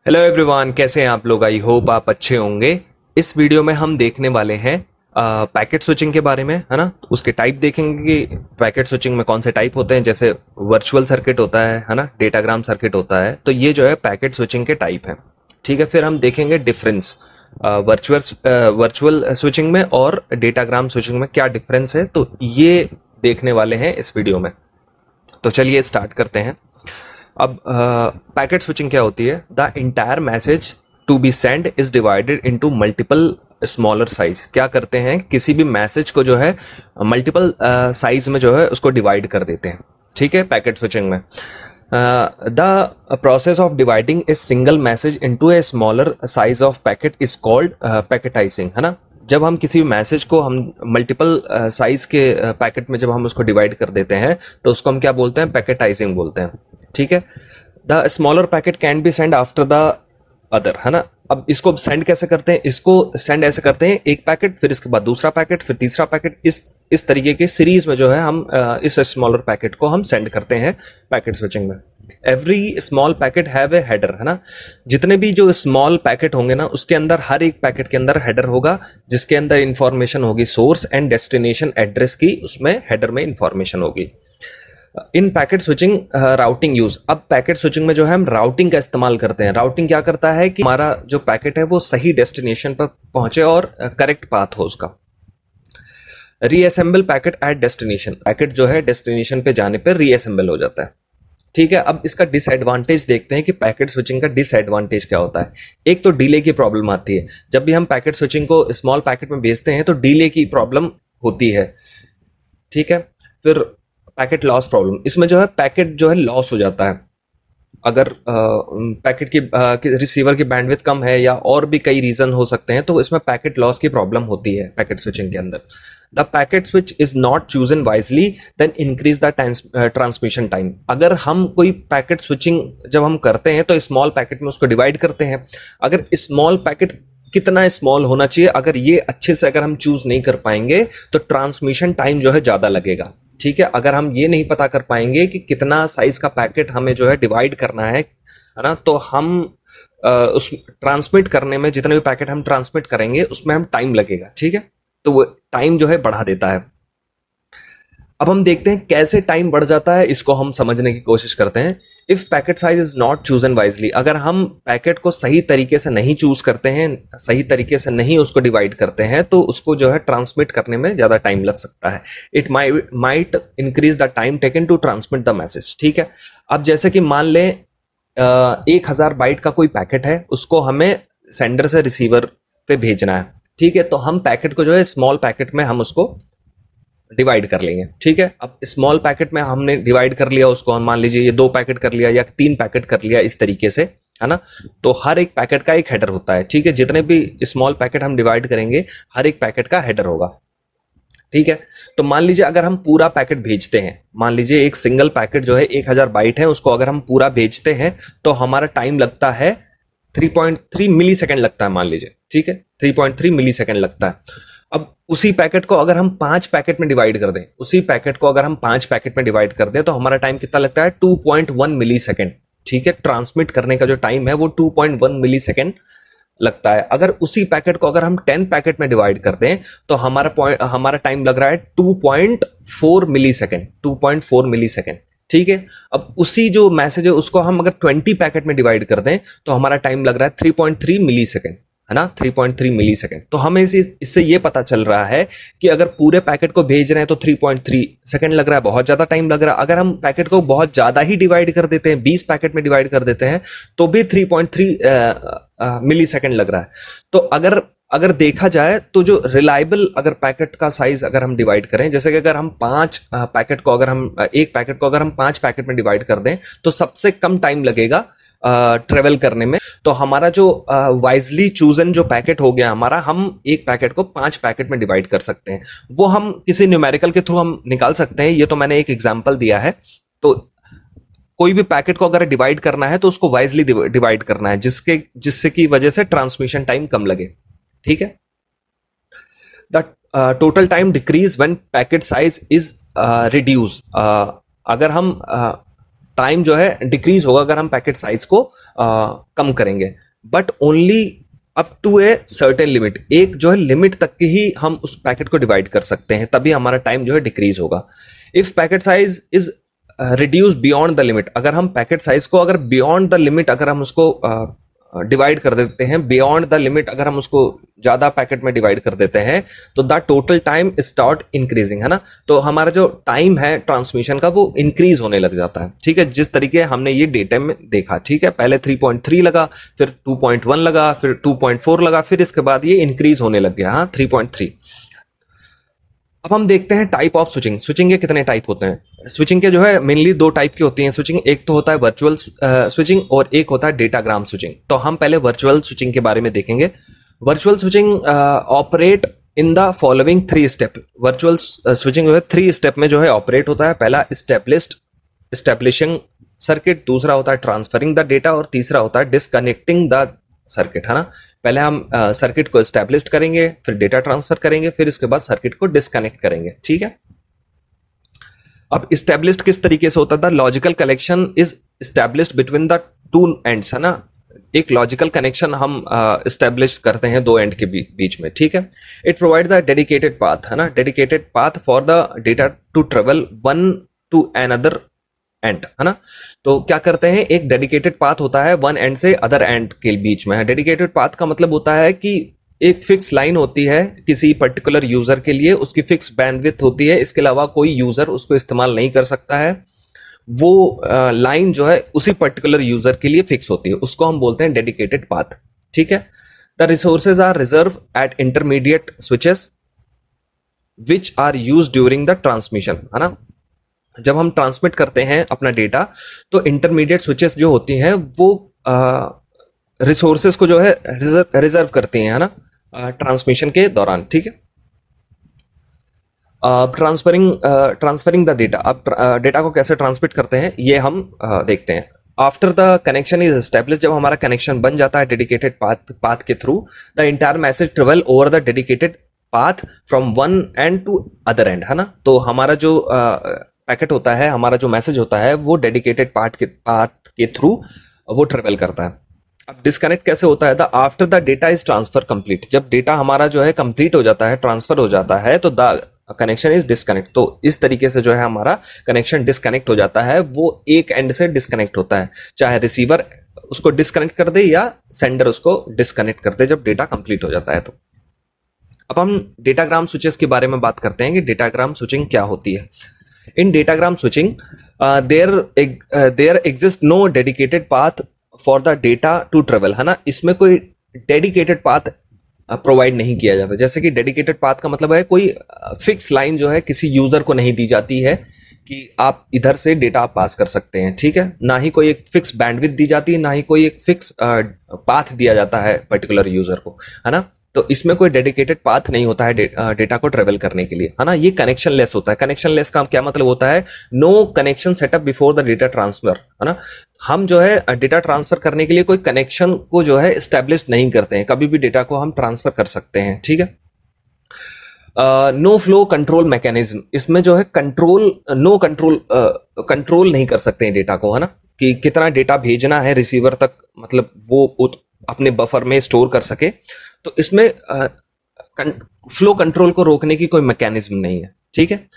Hello everyone, कैसे हैं आप लोग। आई होप आप अच्छे होंगे। इस वीडियो में हम देखने वाले हैं पैकेट स्विचिंग के बारे में, है ना। उसके टाइप देखेंगे कि पैकेट स्विचिंग में कौन से टाइप होते हैं। जैसे वर्चुअल सर्किट होता है ना, डेटाग्राम सर्किट होता है। तो ये जो है पैकेट स्विचिंग के टाइप हैं। ठीक है, फिर हम देखेंगे डिफरेंस वर्चुअल स्विचिंग में और डेटाग्राम स्विचिंग में क्या डिफरेंस है। तो ये देखने वाले हैं इस वीडियो में। तो चलिए स्टार्ट करते हैं। अब पैकेट स्विचिंग क्या होती है। The entire message to be send is divided into multiple smaller size. क्या करते हैं, किसी भी मैसेज को जो है मल्टीपल साइज में जो है उसको डिवाइड कर देते हैं। ठीक है, पैकेट स्विचिंग में the process of dividing a single message into a smaller size of packet is called packetizing, है ना। जब हम किसी मैसेज को हम मल्टीपल साइज के पैकेट में जब हम उसको डिवाइड कर देते हैं तो उसको हम क्या बोलते हैं, पैकेटाइजिंग बोलते हैं। ठीक है, the smaller packet can be send after the other, है ना। अब इसको सेंड कैसे करते हैं, इसको सेंड ऐसे करते हैं, एक पैकेट फिर इसके बाद दूसरा पैकेट फिर तीसरा पैकेट, इस तरीके के सीरीज में जो है हम इस स्मॉलर पैकेट को हम सेंड करते हैं पैकेट स्विचिंग में। Every small packet have a header, है ना। जितने भी जो स्मॉल पैकेट होंगे ना, उसके अंदर हर एक पैकेट के अंदर हेडर होगा, जिसके अंदर इंफॉर्मेशन होगी सोर्स एंड डेस्टिनेशन एड्रेस की, उसमें हेडर में इंफॉर्मेशन होगी। इन पैकेट स्विचिंग राउटिंग यूज। अब पैकेट स्विचिंग में जो है हम राउटिंग का इस्तेमाल करते हैं। राउटिंग क्या करता है कि हमारा जो पैकेट है वो सही डेस्टिनेशन पर पहुंचे और करेक्ट पाथ हो उसका। Reassemble packet at destination. Packet जो है डेस्टिनेशन पे जाने पर रीअसेंबल हो जाता है। ठीक है, अब इसका डिसएडवांटेज देखते हैं कि पैकेट स्विचिंग का डिसएडवांटेज क्या होता है। एक तो डिले की प्रॉब्लम आती है। जब भी हम पैकेट स्विचिंग को स्मॉल पैकेट में भेजते हैं तो डिले की प्रॉब्लम होती है। ठीक है, फिर पैकेट लॉस प्रॉब्लम। इसमें जो है पैकेट जो है लॉस हो जाता है अगर पैकेट की रिसीवर की बैंडविड्थ कम है, या और भी कई रीजन हो सकते हैं, तो इसमें पैकेट लॉस की प्रॉब्लम होती है पैकेट स्विचिंग के अंदर। The packet switch is not chosen wisely then increase the transmission time. अगर हम कोई पैकेट स्विचिंग जब हम करते हैं तो स्मॉल पैकेट में उसको डिवाइड करते हैं। अगर स्मॉल पैकेट कितना स्मॉल होना चाहिए, अगर ये अच्छे से अगर हम चूज नहीं कर पाएंगे तो ट्रांसमिशन टाइम जो है ज्यादा लगेगा। ठीक है, अगर हम ये नहीं पता कर पाएंगे कि कितना साइज का पैकेट हमें जो है डिवाइड करना है ना, तो हम उस ट्रांसमिट करने में, जितने भी पैकेट हम ट्रांसमिट करेंगे उसमें हम टाइम लगेगा। ठीक है, तो वो टाइम जो है बढ़ा देता है। अब हम देखते हैं कैसे टाइम बढ़ जाता है, इसको हम समझने की कोशिश करते हैं। If packet size is not chosen wisely. अगर हम पैकेट को सही तरीके से नहीं चूज करते हैं, सही तरीके से नहीं उसको डिवाइड करते हैं, तो उसको जो है ट्रांसमिट करने में ज्यादा टाइम लग सकता है। It might increase the time taken to transmit the message. ठीक है, अब जैसे कि मान लें 1000 बाइट का कोई पैकेट है, उसको हमें सेंडर से रिसीवर पे भेजना है। ठीक है, तो हम पैकेट को जो है स्मॉल पैकेट में हम उसको डिवाइड कर लेंगे। ठीक है, अब स्मॉल पैकेट में हमने डिवाइड कर लिया उसको, हम मान लीजिए ये 2 पैकेट कर लिया या 3 पैकेट कर लिया, इस तरीके से, है ना। तो हर एक पैकेट का एक हेडर होता है। ठीक है, जितने भी स्मॉल पैकेट हम डिवाइड करेंगे हर एक पैकेट का हेडर होगा। ठीक है, तो मान लीजिए अगर हम पूरा पैकेट भेजते हैं, मान लीजिए एक सिंगल पैकेट जो है 1000 बाइट है, उसको अगर हम पूरा भेजते हैं तो हमारा टाइम लगता है 3.3 मिली सेकेंड लगता है, मान लीजिए। ठीक है, 3.3 मिली सेकेंड लगता है। अब उसी पैकेट को अगर हम 5 पैकेट में डिवाइड कर दें, उसी पैकेट को अगर हम 5 पैकेट में डिवाइड कर दें तो हमारा टाइम कितना लगता है, 2.1 मिली सेकेंड। ठीक है, ट्रांसमिट करने का जो टाइम है वो 2.1 मिली सेकेंड लगता है। अगर उसी पैकेट को अगर हम 10 पैकेट में डिवाइड कर दें तो हमारा टाइम लग रहा है 2.4 मिली सेकेंड, 2.4 मिली सेकेंड। ठीक है, अब उसी जो मैसेज है उसको हम अगर 20 पैकेट में डिवाइड कर दें तो हमारा टाइम लग रहा है 3.3 मिली सेकेंड, है ना, 3.3 मिली सेकेंड। तो हमें इससे ये पता चल रहा है कि अगर पूरे पैकेट को भेज रहे हैं तो 3.3 सेकेंड लग रहा है, बहुत ज्यादा टाइम लग रहा है। अगर हम पैकेट को बहुत ज्यादा ही डिवाइड कर देते हैं, 20 पैकेट में डिवाइड कर देते हैं, तो भी 3.3 मिली सेकेंड लग रहा है। तो अगर देखा जाए तो जो रिलायबल अगर पैकेट का साइज अगर हम डिवाइड करें, जैसे कि अगर हम 5 पैकेट को अगर हम एक पैकेट को अगर हम 5 पैकेट में डिवाइड कर दें तो सबसे कम टाइम लगेगा ट्रेवल करने में। तो हमारा जो वाइजली चूजन जो पैकेट हो गया हमारा, हम एक पैकेट को 5 पैकेट में डिवाइड कर सकते हैं। वो हम किसी न्यूमेरिकल के थ्रू हम निकाल सकते हैं। ये तो मैंने एक एग्जांपल दिया है। तो कोई भी पैकेट को अगर डिवाइड करना है तो उसको वाइजली डिवाइड करना है, जिससे की वजह से ट्रांसमिशन टाइम कम लगे। ठीक है, the total time decrease when packet size is reduce. अगर हम टाइम जो है डिक्रीज होगा अगर हम पैकेट साइज को कम करेंगे, but only up to a certain limit. एक जो है लिमिट तक की ही हम उस पैकेट को डिवाइड कर सकते हैं, तभी हमारा टाइम जो है डिक्रीज होगा। If packet size is reduce beyond the limit, अगर हम पैकेट साइज को अगर बियॉन्ड द लिमिट अगर हम उसको डिवाइड कर देते हैं, बियॉन्ड द लिमिट अगर हम उसको ज्यादा पैकेट में डिवाइड कर देते हैं, तो the total time start increasing, है ना। तो हमारा जो टाइम है ट्रांसमिशन का वो इंक्रीज होने लग जाता है, ठीक है, जिस तरीके हमने ये डेटा में देखा, ठीक है। पहले 3.3 लगा, फिर 2.1 लगा, फिर 2.4 लगा, फिर इसके बाद ये इंक्रीज होने लग गया, हाँ 3.3। अब हम देखते हैं टाइप ऑफ स्विचिंग। स्विचिंग के कितने टाइप होते हैं? स्विचिंग के जो है मेनली दो टाइप की होती हैं स्विचिंग। एक तो होता है वर्चुअल स्विचिंग और एक होता है डेटाग्राम स्विचिंग। तो हम पहले वर्चुअल स्विचिंग के बारे में देखेंगे। Virtual switching operate in the following 3 step. Virtual switching जो है 3 स्टेप में जो है ऑपरेट होता है। पहला एस्टेब्लिशिंग सर्किट, दूसरा होता है ट्रांसफरिंग द डेटा और तीसरा होता है डिसकनेक्टिंग द सर्किट, है ना। पहले हम सर्किट को एस्टैब्लिश करेंगे, फिर डेटा ट्रांसफर करेंगे, फिर इसके बाद सर्किट को डिस्कनेक्ट करेंगे, ठीक है। अब एस्टैब्लिश्ड किस तरीके से होता था? Logical connection is established between the 2 ends, है ना। एक लॉजिकल कनेक्शन हम एस्टैब्लिश करते हैं 2 एंड के बीच में, ठीक है। It provide the dedicated path, है ना, dedicated path for the data to travel one to another end, है ना। तो क्या करते हैं, एक डेडिकेटेड पाथ होता है वन एंड से अदर एंड के बीच में। डेडिकेटेड पाथ का मतलब होता है कि एक फिक्स लाइन होती है किसी पर्टिकुलर यूजर के लिए, उसकी फिक्स बैंडविड्थ होती है, इसके अलावा कोई यूजर उसको इस्तेमाल नहीं कर सकता है। वो लाइन जो है उसी पर्टिकुलर यूजर के लिए फिक्स होती है, उसको हम बोलते हैं डेडिकेटेड पाथ, ठीक है। The resources are reserve at intermediate switches which are used during the transmission, है ना। जब हम ट्रांसमिट करते हैं अपना डेटा तो इंटरमीडिएट स्विचेस जो होती हैं वो रिसोर्सेज को जो है रिजर्व करती हैं, है ना, ट्रांसमिशन के दौरान, ठीक है। ट्रांसफरिंग द डेटा, अब डेटा को कैसे ट्रांसमिट करते हैं ये हम देखते हैं। After the connection is establish, जब हमारा कनेक्शन बन जाता है डेडिकेटेड पाथ के थ्रू, the entire message travel over the dedicated path from one end to other end, है ना। तो हमारा जो पैकेट होता है, हमारा जो मैसेज होता है वो डेडिकेटेड पाथ के थ्रू वो ट्रेवल करता है। अब डिस्कनेक्ट कैसे होता है? The after the data is transfer complete, जब डेटा हमारा जो है कंप्लीट हो जाता है, ट्रांसफर हो जाता है, तो द कनेक्शन इज डिस्कनेक्ट। तो इस तरीके से जो है हमारा कनेक्शन डिस्कनेक्ट हो जाता है, वो एक एंड से डिस्कनेक्ट होता है, चाहे रिसीवर उसको डिस्कनेक्ट कर दे या सेंडर उसको डिस्कनेक्ट कर दे जब डेटा कंप्लीट हो जाता है। तो अब हम डेटाग्राम स्विचेस के बारे में बात करते हैं कि डेटाग्राम स्विचिंग क्या होती है। In datagram switching there exist no dedicated path for the data to travel, है ना। इसमें कोई डेडिकेटेड पाथ प्रोवाइड नहीं किया जाता। जैसे कि डेडिकेटेड पाथ का मतलब है कोई फिक्स लाइन जो है किसी यूजर को नहीं दी जाती है कि आप इधर से डेटा पास कर सकते हैं, ठीक है। ना ही कोई एक फिक्स बैंडविड्थ दी जाती है, ना ही कोई एक फिक्स पाथ दिया जाता है पर्टिकुलर यूजर को, है ना। तो इसमें कोई डेडिकेटेड पाथ नहीं होता है डेटा को ट्रेवल करने के लिए, है ना। ये कनेक्शन लेस होता है। कनेक्शन लेस का क्या मतलब होता है? No connection setup before the data transfer, है ना। हम जो है डेटा ट्रांसफर करने के लिए कोई कनेक्शन को जो है एस्टेब्लिश नहीं करते हैं, कभी भी डेटा को हम ट्रांसफर कर सकते हैं, ठीक है। नो फ्लो कंट्रोल मैकेनिज्म, इसमें जो है कंट्रोल नहीं कर सकते हैं डेटा को, है ना, कि कितना डेटा भेजना है रिसीवर तक, मतलब वो अपने बफर में स्टोर कर सके। तो इसमें फ्लो कंट्रोल को रोकने की कोई मैकेनिज्म नहीं है, ठीक है।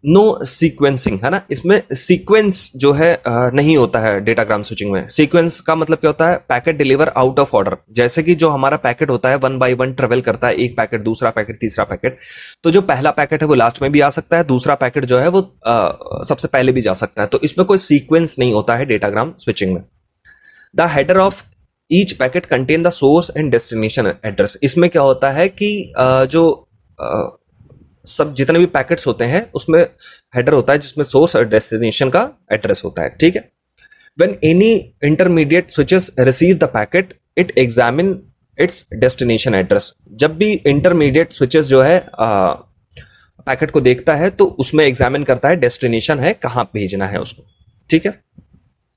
नो सीक्वेंसिंग, है ना, इसमें सीक्वेंस जो है नहीं होता है डेटाग्राम स्विचिंग में। सीक्वेंस का मतलब क्या होता है? Packet deliver out of order. जैसे कि जो हमारा पैकेट होता है 1 बाय 1 ट्रेवल करता है, एक पैकेट, दूसरा पैकेट, तीसरा पैकेट। तो जो पहला पैकेट है वो लास्ट में भी आ सकता है, दूसरा पैकेट जो है वो सबसे पहले भी जा सकता है। तो इसमें कोई सीक्वेंस नहीं होता है डेटाग्राम स्विचिंग में। The header of each packet contain the source and destination address. इसमें क्या होता है कि जो सब जितने भी पैकेट्स होते हैं उसमें हेडर होता है जिसमें सोर्स और डेस्टिनेशन का एड्रेस होता है, ठीक है। When any intermediate switches receive the packet it examine it's destination address. जब भी इंटरमीडिएट स्विचेस जो है पैकेट को देखता है तो उसमें एग्जामिन करता है डेस्टिनेशन है, कहां भेजना है उसको, ठीक है।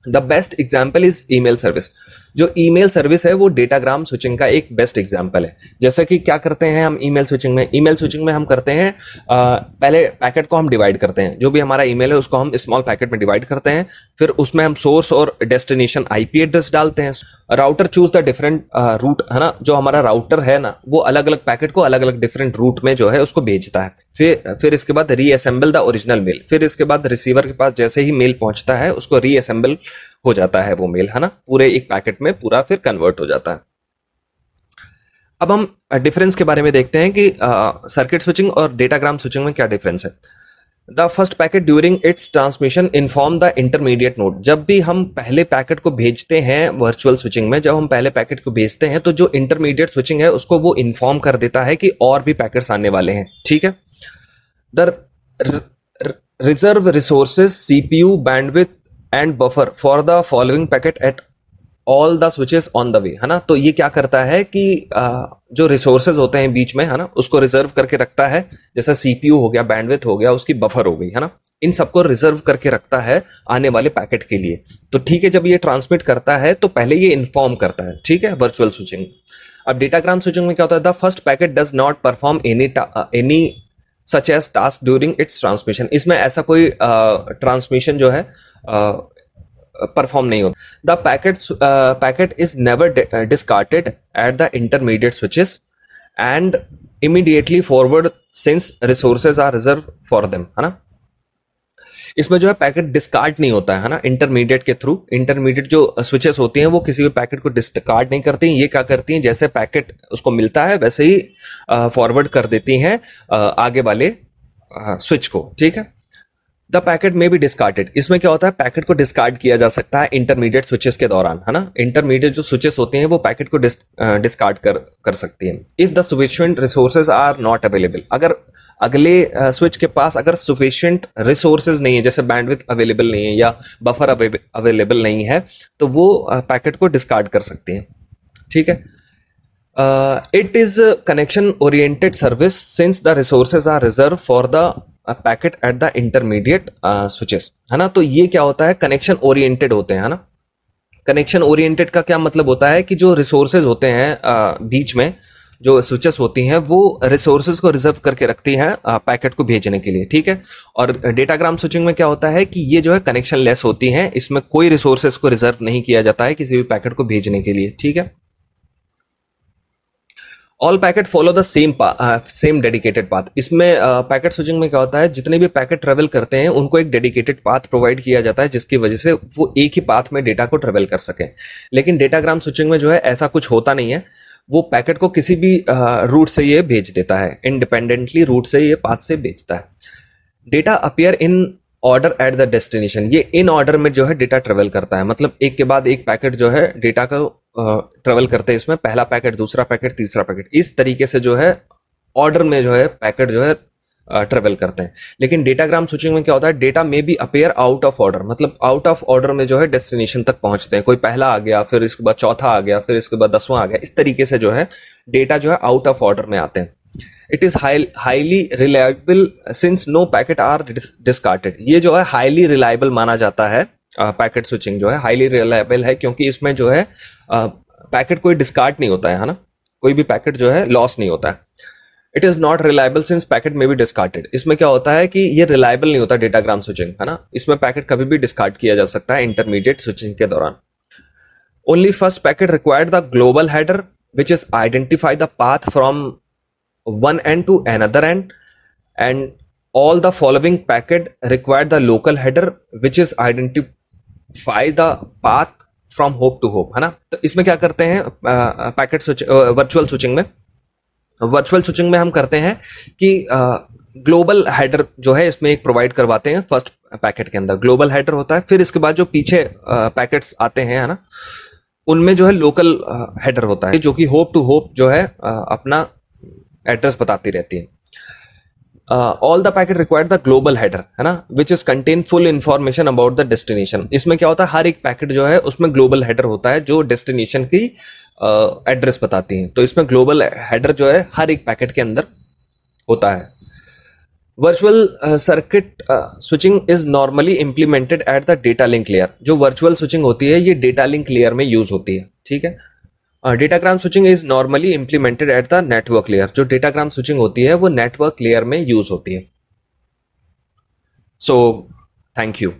The best example is email service. जो ईमेल सर्विस है वो डेटाग्राम स्विचिंग का एक बेस्ट एग्जांपल है। जैसे कि क्या करते हैं हम ईमेल स्विचिंग में हम करते हैं पहले पैकेट को हम डिवाइड करते हैं, जो भी हमारा ईमेल है उसको हम स्मॉल पैकेट में डिवाइड करते हैं, फिर उसमें हम सोर्स और डेस्टिनेशन आईपी एड्रेस डालते हैं। Router choose the different route, है ना, जो हमारा राउटर है ना वो अलग अलग पैकेट को अलग अलग डिफरेंट रूट में जो है उसको भेजता है। फिर इसके बाद रीअसेंबल द ओरिजिनल मेल, फिर इसके बाद रिसीवर के पास जैसे ही मेल पहुंचता है उसको रीअसेंबल हो जाता है वो मेल, है ना, पूरे एक पैकेट में पूरा फिर कन्वर्ट हो जाता है। अब हम डिफरेंस के बारे में देखते हैं कि सर्किट स्विचिंग और डेटाग्राम स्विचिंग में क्या डिफरेंस है। The first packet during its transmission inform the intermediate node. जब भी हम पहले पैकेट को भेजते हैं वर्चुअल स्विचिंग में, जब हम पहले पैकेट को भेजते हैं तो जो इंटरमीडिएट स्विचिंग है उसको वो इन्फॉर्म कर देता है कि और भी पैकेट्स आने वाले हैं, ठीक है। The reserve resources CPU bandwidth and buffer for the following packet at all the switches on the way, है ना। तो ये क्या करता है कि जो रिसोर्सेज होते हैं बीच में, है ना, उसको रिजर्व करके रखता है। जैसा सीपीयू हो गया, बैंडविड्थ हो गया, उसकी बफर हो गई, है ना, इन सबको रिजर्व करके रखता है आने वाले पैकेट के लिए। तो ठीक है, जब ये ट्रांसमिट करता है तो पहले ये इन्फॉर्म करता है, ठीक है, वर्चुअल स्विचिंग। अब डेटाग्राम स्विचिंग में क्या होता है, the first packet does not perform any such as task during its transmission. इसमें ऐसा कोई ट्रांसमिशन जो है परफॉर्म नहीं होता। The packet is never discarded at the intermediate switches and immediately forward since resources are reserve for them, है ना। इसमें जो है पैकेट डिस्कार्ड नहीं होता है ना, इंटरमीडिएट के थ्रू। इंटरमीडिएट जो स्विचेस होती हैं वो किसी भी पैकेट को डिस्कार्ड नहीं करती हैं। ये क्या करती हैं, जैसे पैकेट उसको मिलता है वैसे ही फॉरवर्ड कर देती हैं आगे वाले स्विच को, ठीक है। द पैकेट में भी डिस्कार्डेड, इसमें क्या होता है, पैकेट को डिस्कार्ड किया जा सकता है इंटरमीडिएट स्विचेस के दौरान, है ना। इंटरमीडिएट जो स्विचेस होती हैं वो पैकेट को डिस्कार्ड कर सकती हैं। If the sufficient resources are not available, अगर अगले स्विच के पास अगर सफिशिएंट रिसोर्सेज नहीं है, जैसे बैंडविड्थ अवेलेबल नहीं है या बफर अवेलेबल नहीं है, तो वो पैकेट को डिस्कार्ड कर सकती हैं, ठीक है। It is connection oriented service since the resources are reserve for the packet at the intermediate switches, है ना। तो ये क्या होता है, कनेक्शन ओरिएंटेड होते हैं, है ना। कनेक्शन ओरिएंटेड का क्या मतलब होता है कि जो रिसोर्सेज होते हैं बीच में जो स्विचेस होती हैं वो रिसोर्सेज को रिजर्व करके रखती हैं पैकेट को भेजने के लिए, ठीक है। और डेटाग्राम स्विचिंग में क्या होता है कि ये जो है कनेक्शन लेस होती हैं, इसमें कोई रिसोर्सेज को रिजर्व नहीं किया जाता है किसी भी पैकेट को भेजने के लिए, ठीक है। All packet follow the same dedicated path. इसमें पैकेट स्विचिंग में क्या होता है, जितने भी पैकेट ट्रेवल करते हैं उनको एक डेडिकेटेड पाथ प्रोवाइड किया जाता है जिसकी वजह से वो एक ही पाथ में डेटा को ट्रेवल कर सके। लेकिन डेटाग्राम स्विचिंग में जो है ऐसा कुछ होता नहीं है, वो पैकेट को किसी भी रूट से ये भेज देता है, इंडिपेंडेंटली रूट से ये पाथ से भेजता है। Data appear in order at the destination, ये इन ऑर्डर में जो है डेटा ट्रेवल करता है, मतलब एक के बाद एक पैकेट जो है डेटा का ट्रेवल करते हैं। इसमें पहला पैकेट, दूसरा पैकेट, तीसरा पैकेट, इस तरीके से जो है ऑर्डर में जो है पैकेट जो है ट्रेवल करते हैं। लेकिन डेटाग्राम स्विचिंग में क्या होता है, डेटा में भी अपीयर आउट ऑफ ऑर्डर, मतलब आउट ऑफ ऑर्डर में जो है डेस्टिनेशन तक पहुंचते हैं। कोई पहला आ गया, फिर इसके बाद चौथा आ गया, फिर इसके बाद 10वां आ गया, इस तरीके से जो है डेटा जो है आउट ऑफ ऑर्डर में आते हैं। It is highly reliable since no packet are discarded. ये जो है हाईली रिलायबल माना जाता है, पैकेट स्विचिंग जो है हाईली रिलायबल है क्योंकि इसमें जो है पैकेट कोई डिस्कार्ड नहीं होता है ना, कोई भी पैकेट जो है लॉस नहीं होता है। It is not reliable since packet में भी डिस्कार्डेड, इसमें क्या होता है कि ये रिलायबल नहीं होता डेटाग्राम स्विचिंग, है ना। इसमें पैकेट कभी भी डिस्कार्ड किया जा सकता है इंटरमीडिएट स्विचिंग के दौरान। Only first packet required the global header which is identify the path from one end to another end, and all the following packet require the local header which is identify the path from hope to hope, है ना। तो इसमें क्या करते हैं packet switch virtual switching में हम करते हैं कि ग्लोबल हेडर जो है इसमें एक प्रोवाइड करवाते हैं। फर्स्ट पैकेट के अंदर ग्लोबल हेडर होता है, फिर इसके बाद जो पीछे पैकेट्स आते हैं, है ना, उनमें जो है लोकल हेडर होता है जो कि होप टू होप जो है अपना एड्रेस बताती रहती है। All the packet required the global header, है ना, which is contain full information about the destination. इसमें क्या होता है, हर एक पैकेट जो है उसमें ग्लोबल हेडर होता है जो डेस्टिनेशन की एड्रेस बताती है। तो इसमें ग्लोबल हेडर जो है हर एक पैकेट के अंदर होता है। Virtual circuit switching is normally implemented at the data link layer. जो वर्चुअल स्विचिंग होती है ये डेटा लिंक लेयर में यूज होती है, ठीक है। Datagram switching is normally implemented at the network layer. जो डेटाग्राम स्विचिंग होती है वो नेटवर्क लेयर में यूज होती है। So thank you.